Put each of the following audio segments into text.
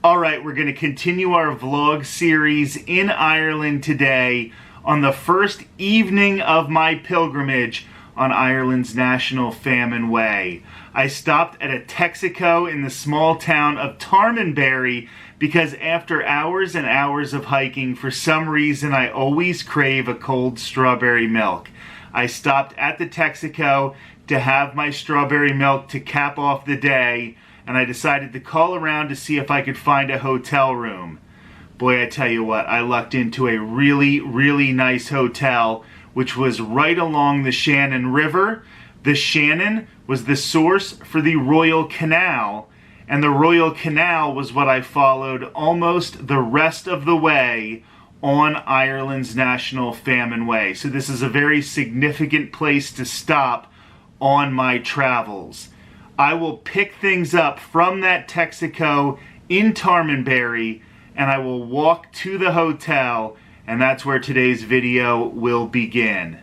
Alright, we're going to continue our vlog series in Ireland today on the first evening of my pilgrimage on Ireland's National Famine Way. I stopped at a Texaco in the small town of Tarmonberry because after hours and hours of hiking, for some reason I always crave a cold strawberry milk. I stopped at the Texaco to have my strawberry milk to cap off the day, and I decided to call around to see if I could find a hotel room. Boy, I tell you what, I lucked into a really nice hotel, which was right along the Shannon River. The Shannon was the source for the Royal Canal, and the Royal Canal was what I followed almost the rest of the way on Ireland's National Famine Way. So this is a very significant place to stop on my travels. I will pick things up from that Texaco in Tarmonberry, and I will walk to the hotel, and that's where today's video will begin.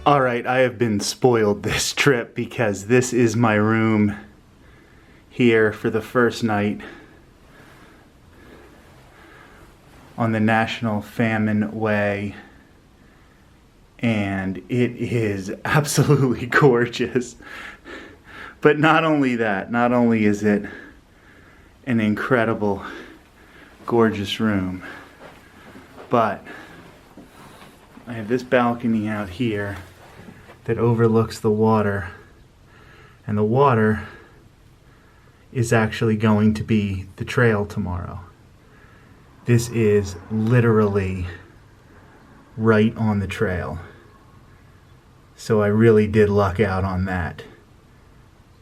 Alright, I have been spoiled this trip because this is my room here for the first night on the National Famine Way, and it is absolutely gorgeous. But not only that, not only is it an incredible, gorgeous room, but I have this balcony out here that overlooks the water, and the water is actually going to be the trail tomorrow. This is literally right on the trail, so I really did luck out on that.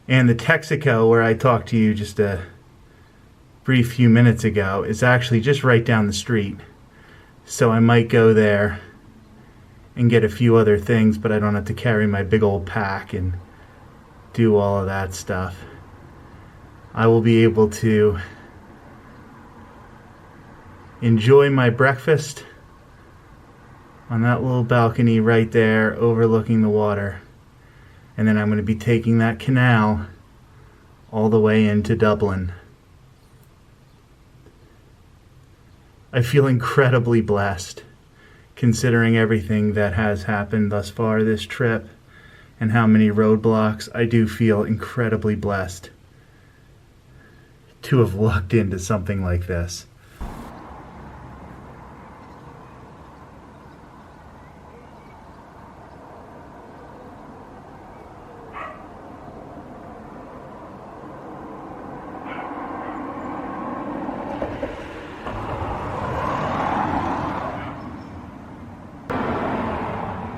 And the Texaco, where I talked to you just a brief few minutes ago, is actually just right down the street, so I might go there and get a few other things, but I don't have to carry my big old pack and do all of that stuff. I will be able to enjoy my breakfast on that little balcony right there overlooking the water, and then I'm going to be taking that canal all the way into Dublin. I feel incredibly blessed, considering everything that has happened thus far this trip and how many roadblocks. I do feel incredibly blessed to have lucked into something like this.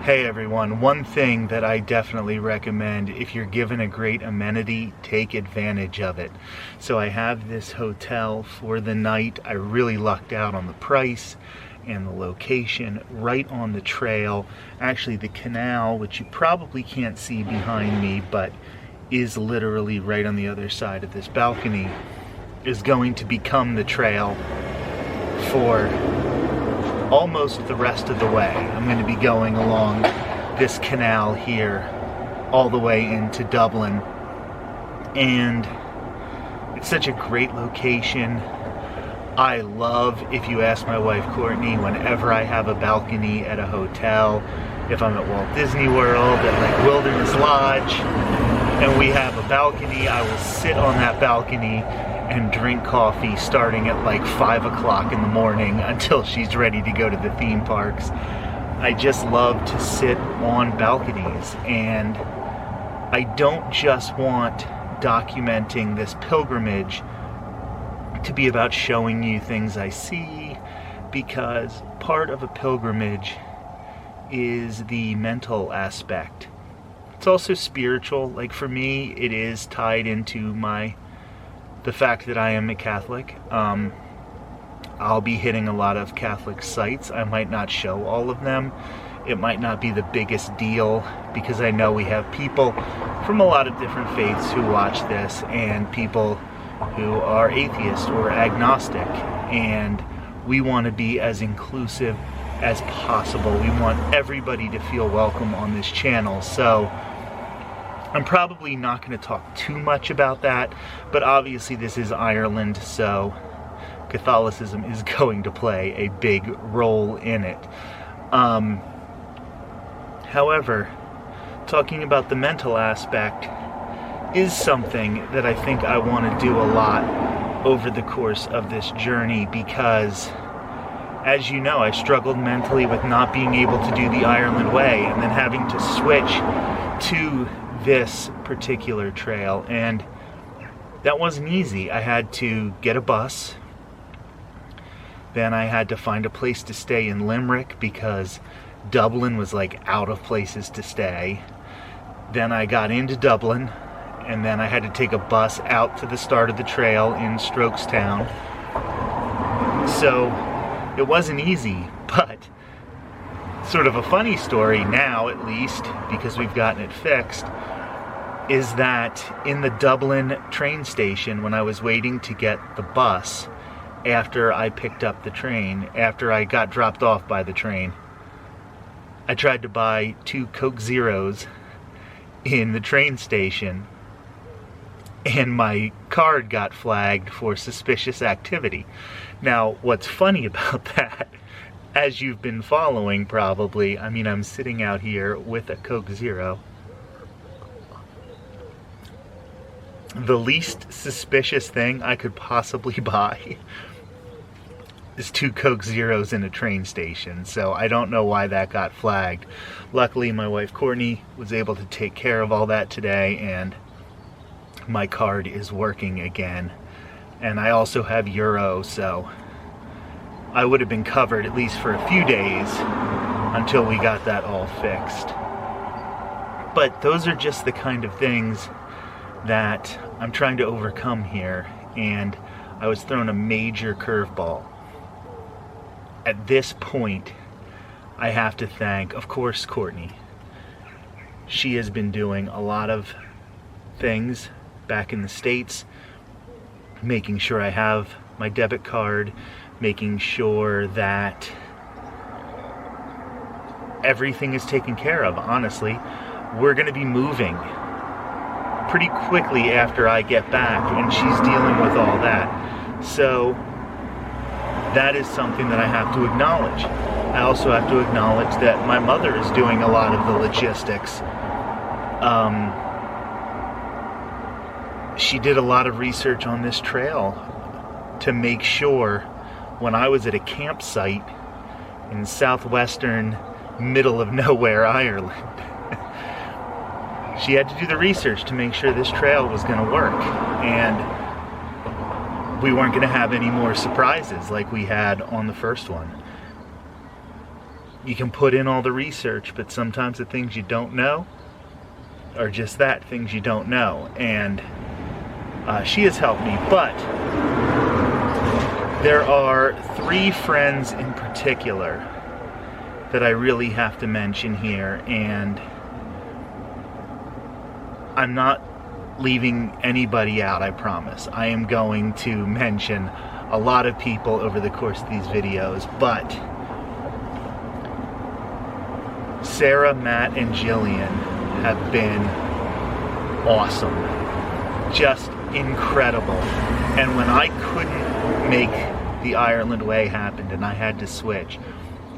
Hey everyone, one thing that I definitely recommend, if you're given a great amenity, take advantage of it. So I have this hotel for the night. I really lucked out on the price, and the location right on the trail. Actually, the canal, which you probably can't see behind me, but is literally right on the other side of this balcony, is going to become the trail for almost the rest of the way. I'm going to be going along this canal here all the way into Dublin, and it's such a great location. I love, if you ask my wife Courtney, whenever I have a balcony at a hotel, if I'm at Walt Disney World, at like Wilderness Lodge, and we have a balcony, I will sit on that balcony and drink coffee starting at like 5 o'clock in the morning until she's ready to go to the theme parks. I just love to sit on balconies, and I don't just want documenting this pilgrimage to be about showing you things I see, because part of a pilgrimage is the mental aspect. It's also spiritual. Like for me, it is tied into the fact that I am a Catholic. I'll be hitting a lot of Catholic sites. I might not show all of them. It might not be the biggest deal, because I know we have people from a lot of different faiths who watch this, and people who are atheist or agnostic, and we want to be as inclusive as possible. We want everybody to feel welcome on this channel. So I'm probably not going to talk too much about that, but obviously this is Ireland, so Catholicism is going to play a big role in it. However, talking about the mental aspect is something that I think I want to do a lot over the course of this journey, because, as you know, I struggled mentally with not being able to do the Ireland Way, and then having to switch to this particular trail, and that wasn't easy. I had to get a bus, then I had to find a place to stay in Limerick because Dublin was like out of places to stay. Then I got into Dublin, and then I had to take a bus out to the start of the trail in Strokestown. So it wasn't easy, but sort of a funny story now, at least, because we've gotten it fixed, is that in the Dublin train station, when I was waiting to get the bus after I picked up the train, after I got dropped off by the train, I tried to buy 2 Coke Zeros in the train station, and my card got flagged for suspicious activity. Now, what's funny about that, as you've been following probably, I mean, I'm sitting out here with a Coke Zero. The least suspicious thing I could possibly buy is 2 Coke Zeros in a train station, so I don't know why that got flagged. Luckily, my wife Courtney was able to take care of all that today, and my card is working again. And I also have Euro, so I would have been covered at least for a few days until we got that all fixed. But those are just the kind of things that I'm trying to overcome here, and I was thrown a major curveball. At this point, I have to thank, of course, Courtney. She has been doing a lot of things back in the States, making sure I have my debit card, making sure that everything is taken care of. Honestly, we're going to be moving pretty quickly after I get back, and she's dealing with all that. So that is something that I have to acknowledge. I also have to acknowledge that my mother is doing a lot of the logistics. She did a lot of research on this trail to make sure when I was at a campsite in southwestern, middle of nowhere Ireland, she had to do the research to make sure this trail was going to work, and we weren't going to have any more surprises like we had on the first one. You can put in all the research, but sometimes the things you don't know are just that, things you don't know, and she has helped me. But There are three friends in particular that I really have to mention here, and I'm not leaving anybody out, I promise. I am going to mention a lot of people over the course of these videos, but Sarah, Matt, and Jillian have been awesome. Just incredible. And when I couldn't make the Ireland way happen and I had to switch,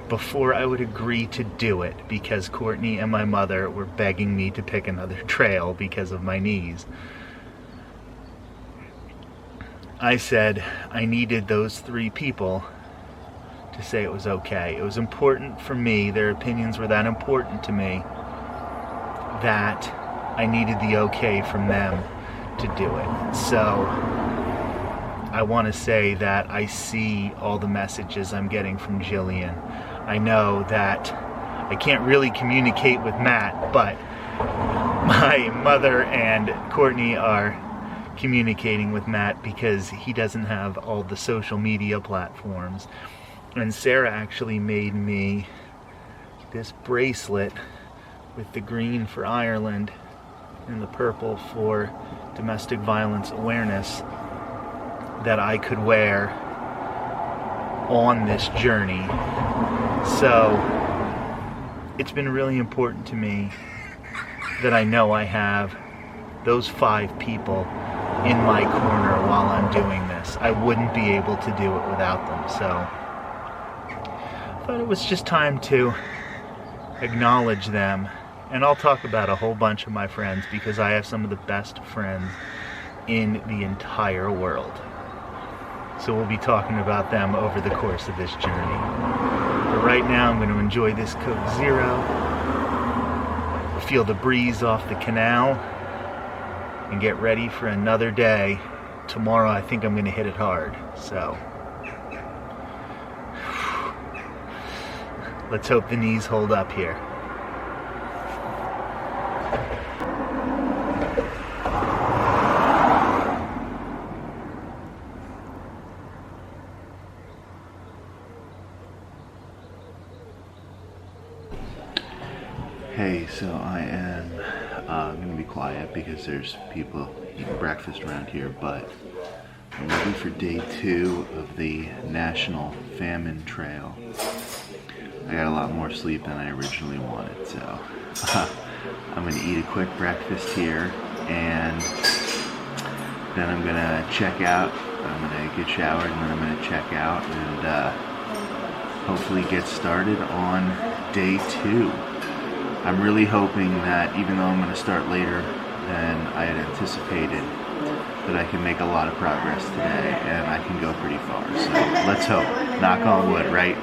before I would agree to do it, because Courtney and my mother were begging me to pick another trail because of my knees, I said I needed those three people to say it was okay. It was important for me, their opinions were that important to me, that I needed the okay from them to do it. So I want to say that I see all the messages I'm getting from Jillian. I know that I can't really communicate with Matt, but my mother and Courtney are communicating with Matt because he doesn't have all the social media platforms. And Sarah actually made me this bracelet with the green for Ireland and the purple for domestic violence awareness that I could wear on this journey. So it's been really important to me that I know I have those 5 people in my corner while I'm doing this. I wouldn't be able to do it without them. So I thought it was just time to acknowledge them. And I'll talk about a whole bunch of my friends because I have some of the best friends in the entire world. So we'll be talking about them over the course of this journey. But right now I'm going to enjoy this Coke Zero, feel the breeze off the canal, and get ready for another day. Tomorrow I think I'm going to hit it hard. So let's hope the knees hold up here. Hey, so I am going to be quiet because there's people eating breakfast around here, but I'm ready for day 2 of the National Famine Trail. I got a lot more sleep than I originally wanted, so I'm going to eat a quick breakfast here, and then I'm going to check out. I'm going to get showered, and then I'm going to check out and hopefully get started on day 2. I'm really hoping that even though I'm going to start later than I had anticipated, that I can make a lot of progress today and I can go pretty far. So let's hope. Knock on wood, right?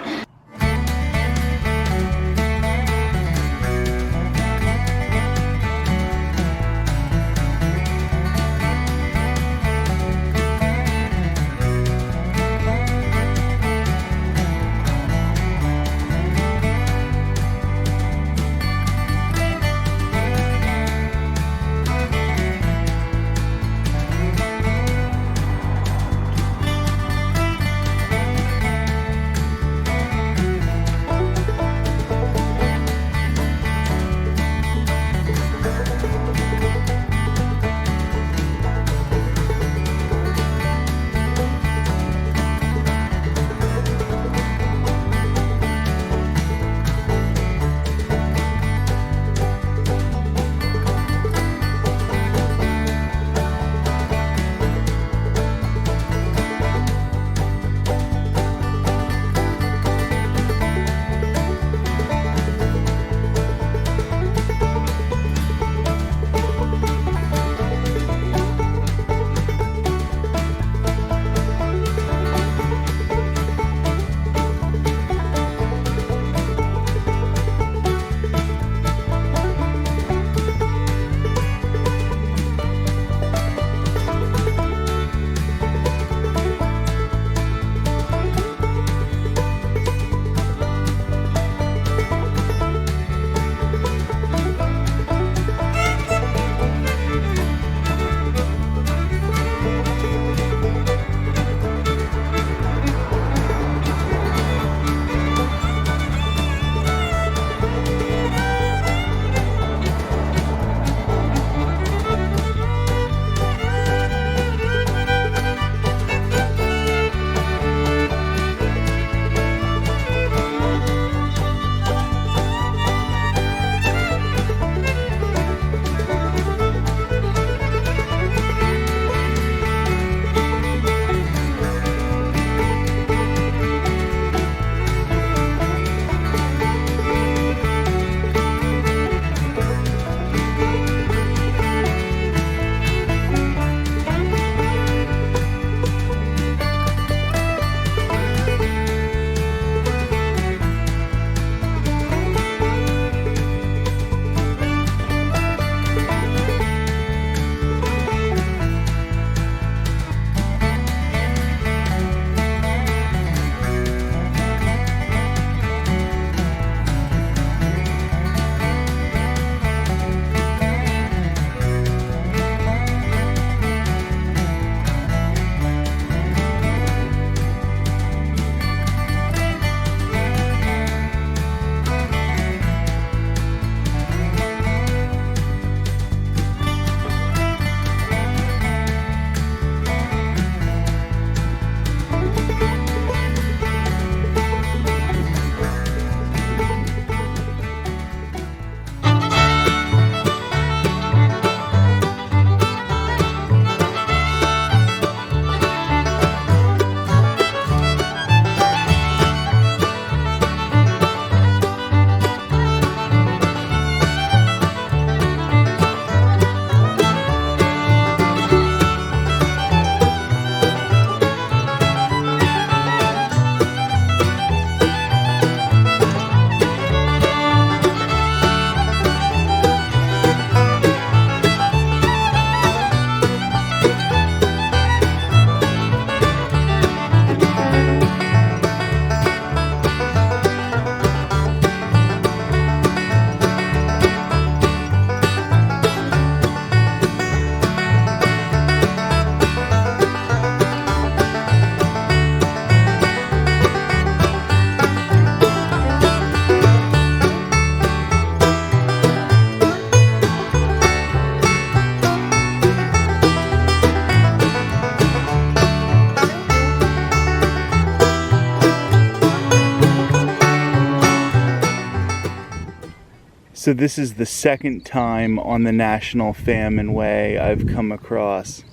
So this is the second time on the National Famine Way I've come across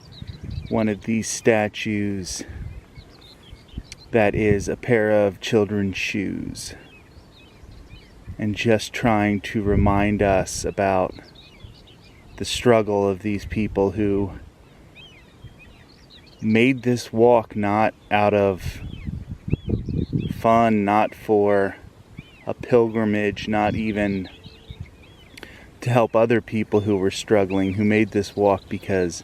one of these statues that is a pair of children's shoes, and just trying to remind us about the struggle of these people who made this walk not out of fun, not for a pilgrimage, not even to help other people who were struggling, who made this walk because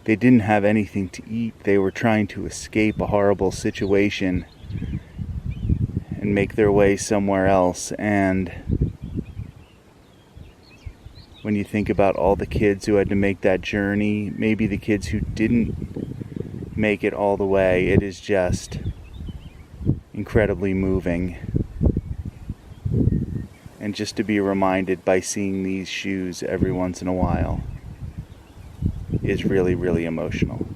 they didn't have anything to eat. They were trying to escape a horrible situation and make their way somewhere else. And when you think about all the kids who had to make that journey, maybe the kids who didn't make it all the way, it is just incredibly moving. And just to be reminded by seeing these shoes every once in a while is really, really emotional.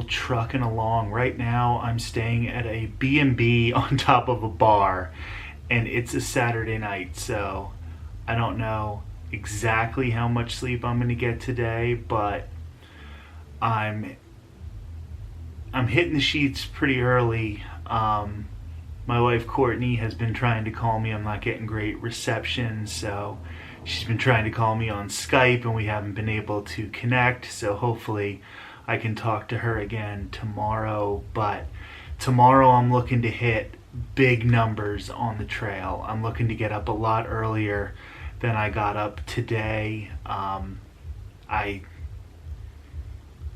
still trucking along. Right now I'm staying at a B&B on top of a bar, and it's a Saturday night, so I don't know exactly how much sleep I'm going to get today, but I'm hitting the sheets pretty early. My wife Courtney has been trying to call me. I'm not getting great reception, so she's been trying to call me on Skype, and we haven't been able to connect, so hopefully I can talk to her again tomorrow. But tomorrow I'm looking to hit big numbers on the trail. I'm looking to get up a lot earlier than I got up today. I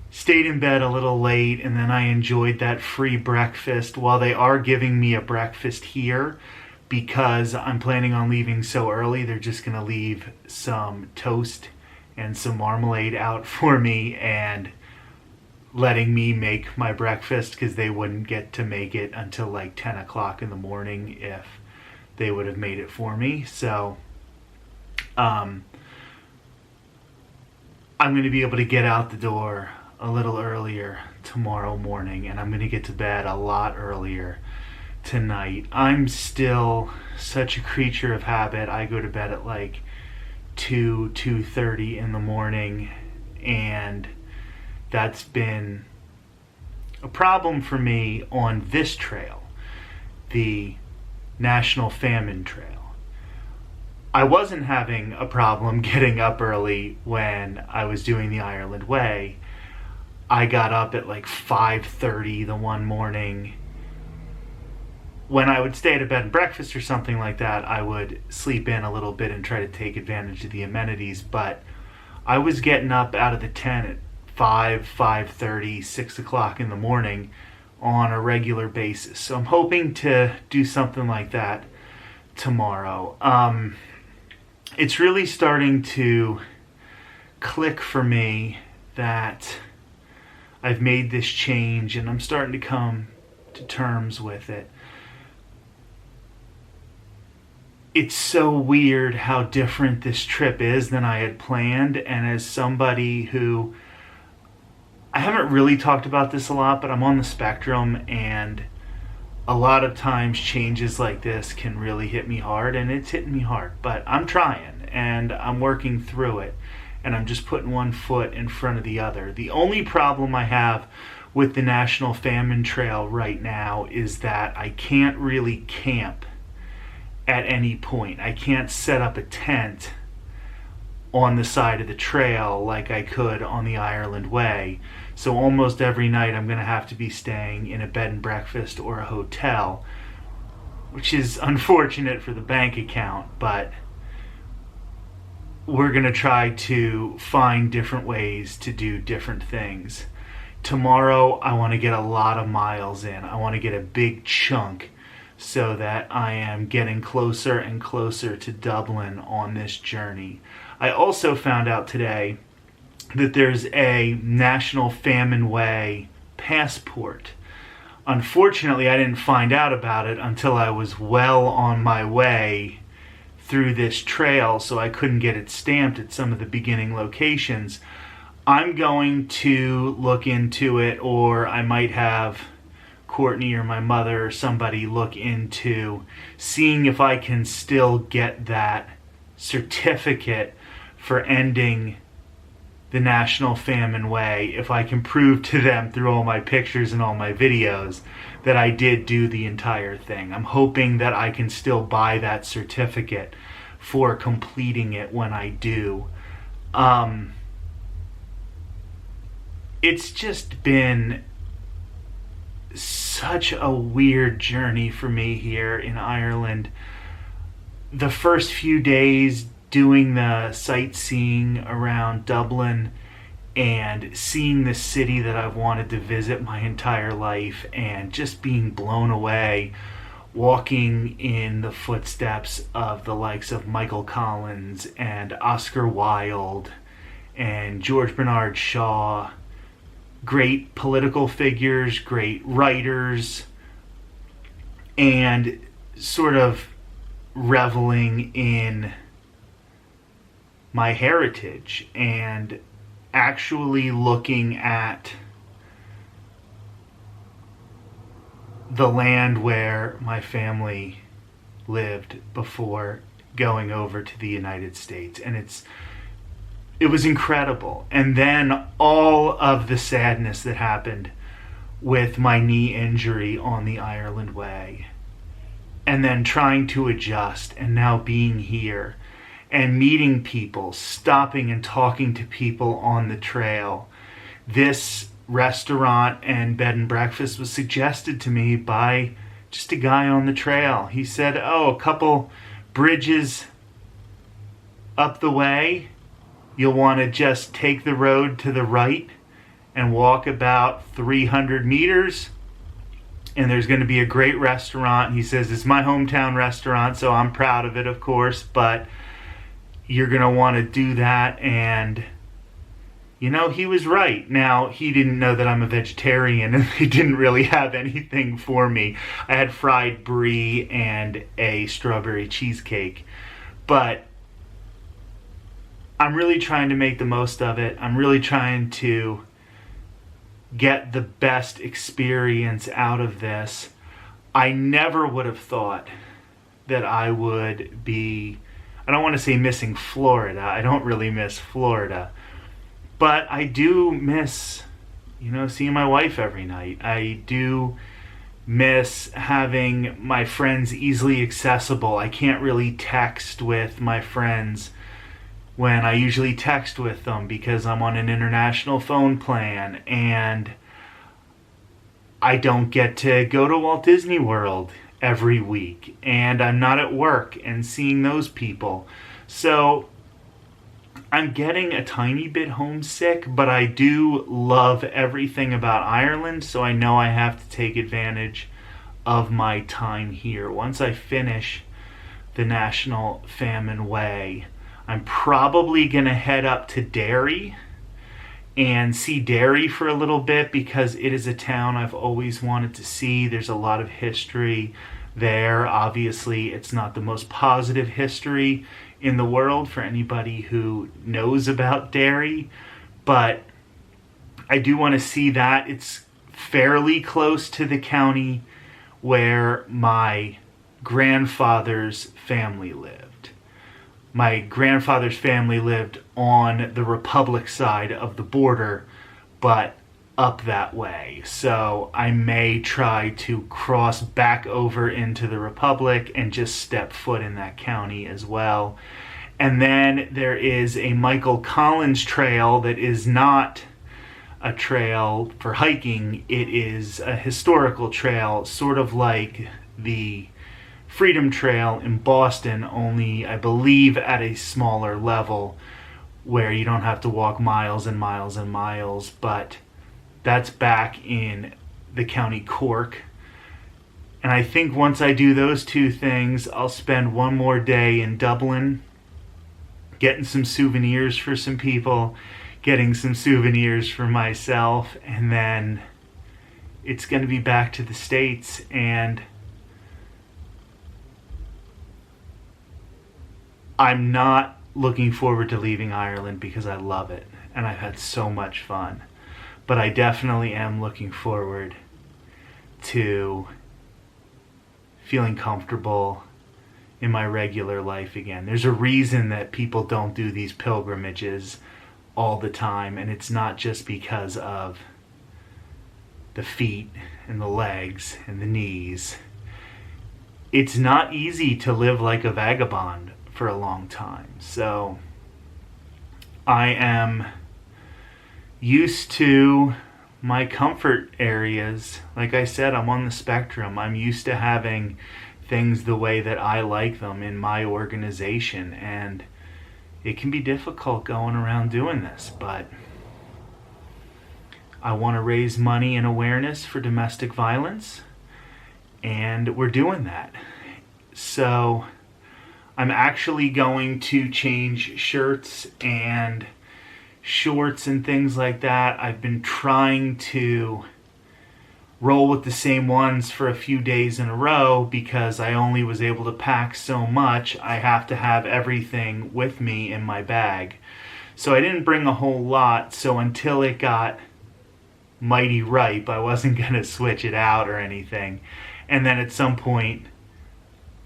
stayed in bed a little late, and then I enjoyed that free breakfast. While they are giving me a breakfast here, because I'm planning on leaving so early, they're just going to leave some toast and some marmalade out for me and letting me make my breakfast, because they wouldn't get to make it until like 10 o'clock in the morning if they would have made it for me. So I'm going to be able to get out the door a little earlier tomorrow morning, and I'm going to get to bed a lot earlier tonight. I'm still such a creature of habit. I go to bed at like 2:30 in the morning, and that's been a problem for me on this trail, the National Famine Trail. I wasn't having a problem getting up early when I was doing the Ireland Way. I got up at like 5:30 the one morning. When I would stay at a bed and breakfast or something like that, I would sleep in a little bit and try to take advantage of the amenities. But I was getting up out of the tent at 5:30, 6 o'clock in the morning on a regular basis. So I'm hoping to do something like that tomorrow. It's really starting to click for me that I've made this change, and I'm starting to come to terms with it. It's so weird how different this trip is than I had planned, and as somebody who, I haven't really talked about this a lot, but I'm on the spectrum, and a lot of times changes like this can really hit me hard, and it's hitting me hard, but I'm trying, and I'm working through it, and I'm just putting one foot in front of the other. The only problem I have with the National Famine Trail right now is that I can't really camp at any point. I can't set up a tent on the side of the trail like I could on the Ireland Way. So almost every night I'm going to have to be staying in a bed and breakfast or a hotel, which is unfortunate for the bank account, but we're going to try to find different ways to do different things. Tomorrow I want to get a lot of miles in. I want to get a big chunk so that I am getting closer and closer to Dublin on this journey. I also found out today that there's a National Famine Way passport. Unfortunately, I didn't find out about it until I was well on my way through this trail, so I couldn't get it stamped at some of the beginning locations. I'm going to look into it, or I might have Courtney or my mother or somebody look into seeing if I can still get that certificate for ending the National Famine Way, if I can prove to them through all my pictures and all my videos that I did do the entire thing. I'm hoping that I can still buy that certificate for completing it when I do. It's just been such a weird journey for me here in Ireland. The first few days doing the sightseeing around Dublin and seeing the city that I've wanted to visit my entire life, and just being blown away, walking in the footsteps of the likes of Michael Collins and Oscar Wilde and George Bernard Shaw, great political figures, great writers, and sort of reveling in my heritage and actually looking at the land where my family lived before going over to the United States. And it was incredible. And then all of the sadness that happened with my knee injury on the Ireland Way. And then trying to adjust, and now being here and meeting people, stopping and talking to people on the trail. This restaurant and bed and breakfast was suggested to me by just a guy on the trail. He said, oh, a couple bridges up the way, you'll want to just take the road to the right and walk about 300 meters, and there's going to be a great restaurant. He says, it's my hometown restaurant, so I'm proud of it, of course, but you're going to want to do that. And you know, he was right. Now, he didn't know that I'm a vegetarian, and he didn't really have anything for me. I had fried brie and a strawberry cheesecake. But I'm really trying to make the most of it. I'm really trying to get the best experience out of this. I never would have thought that I would be, I don't want to say missing Florida. I don't really miss Florida. But I do miss, seeing my wife every night. I do miss having my friends easily accessible. I can't really text with my friends when I usually text with them because I'm on an international phone plan, and I don't get to go to Walt Disney World every week, and I'm not at work and seeing those people. So I'm getting a tiny bit homesick, but I do love everything about Ireland, so I know I have to take advantage of my time here. Once I finish the National Famine Way, I'm probably going to head up to Derry and see Derry for a little bit because it is a town I've always wanted to see. There's a lot of history there. Obviously, it's not the most positive history in the world for anybody who knows about Derry, but I do want to see that. It's fairly close to the county where my grandfather's family lived. My grandfather's family lived on the Republic side of the border, but up that way. So I may try to cross back over into the Republic and just step foot in that county as well. And then there is a Michael Collins trail that is not a trail for hiking. It is a historical trail, sort of like the Freedom Trail in Boston, only I believe at a smaller level where you don't have to walk miles and miles and miles, but that's back in the County Cork. And I think once I do those two things, I'll spend one more day in Dublin getting some souvenirs for some people, getting some souvenirs for myself, and then it's going to be back to the States. And I'm not looking forward to leaving Ireland because I love it and I've had so much fun. But I definitely am looking forward to feeling comfortable in my regular life again. There's a reason that people don't do these pilgrimages all the time, and it's not just because of the feet and the legs and the knees. It's not easy to live like a vagabond for a long time. So I am used to my comfort areas. Like I said, I'm on the spectrum. I'm used to having things the way that I like them in my organization, and it can be difficult going around doing this, but I want to raise money and awareness for domestic violence, and we're doing that. So I'm actually going to change shirts and shorts and things like that. I've been trying to roll with the same ones for a few days in a row because I only was able to pack so much. I have to have everything with me in my bag. So I didn't bring a whole lot. So until it got mighty ripe. I wasn't going to switch it out or anything. And then at some point,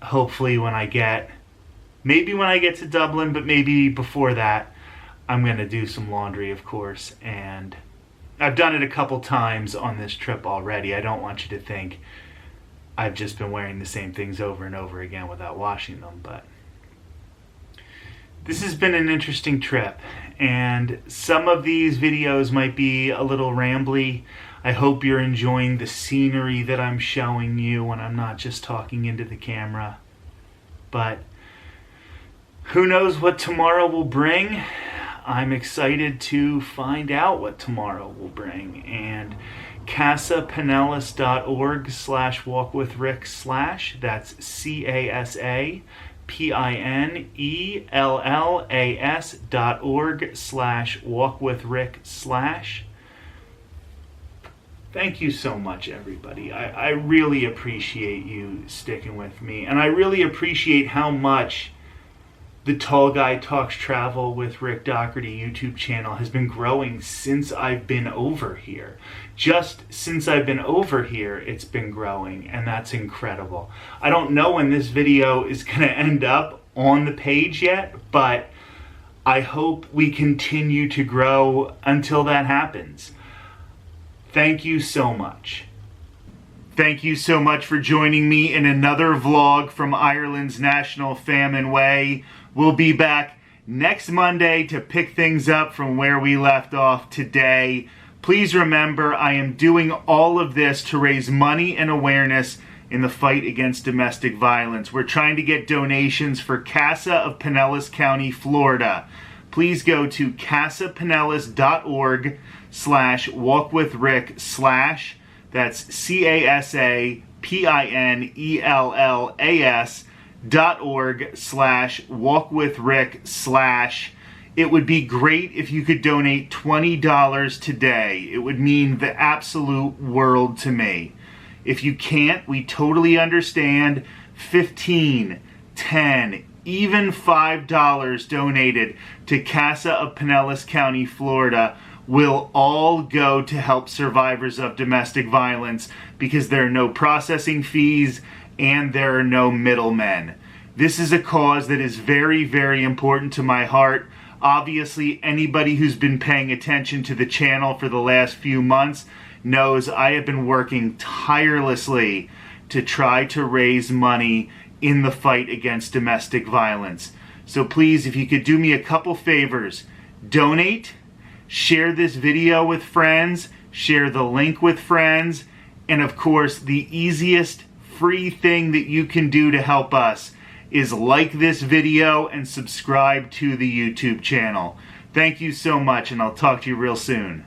hopefully maybe when I get to Dublin, but maybe before that, I'm going to do some laundry, of course. And I've done it a couple times on this trip already. I don't want you to think I've just been wearing the same things over and over again without washing them, but this has been an interesting trip, and some of these videos might be a little rambly. I hope you're enjoying the scenery that I'm showing you when I'm not just talking into the camera. But who knows what tomorrow will bring? I'm excited to find out what tomorrow will bring. And casapinellas.org/walkwithrick/ that's CASAPINELLAS.org/walkwithrick/. Thank you so much, everybody. I really appreciate you sticking with me. And I really appreciate how much the Tall Guy Talks Travel with Rick Doherty YouTube channel has been growing since I've been over here. Just since I've been over here, it's been growing, and that's incredible. I don't know when this video is going to end up on the page yet, but I hope we continue to grow until that happens. Thank you so much. Thank you so much for joining me in another vlog from Ireland's National Famine Way. We'll be back next Monday to pick things up from where we left off today. Please remember, I am doing all of this to raise money and awareness in the fight against domestic violence. We're trying to get donations for CASA of Pinellas County, Florida. Please go to casapinellas.org/walkwithrick/ that's CASAPINELLAS.org/walkwithrick/. It would be great if you could donate $20 today. It would mean the absolute world to me. If you can't, we totally understand. 15, 10, even $5 donated to CASA of Pinellas County, Florida will all go to help survivors of domestic violence, because there are no processing fees and there are no middlemen. This is a cause that is very, very important to my heart. Obviously, anybody who's been paying attention to the channel for the last few months knows I have been working tirelessly to try to raise money in the fight against domestic violence. So please, if you could do me a couple favors, donate, share this video with friends, share the link with friends, and of course, the easiest free thing that you can do to help us is like this video and subscribe to the YouTube channel. Thank you so much, and I'll talk to you real soon.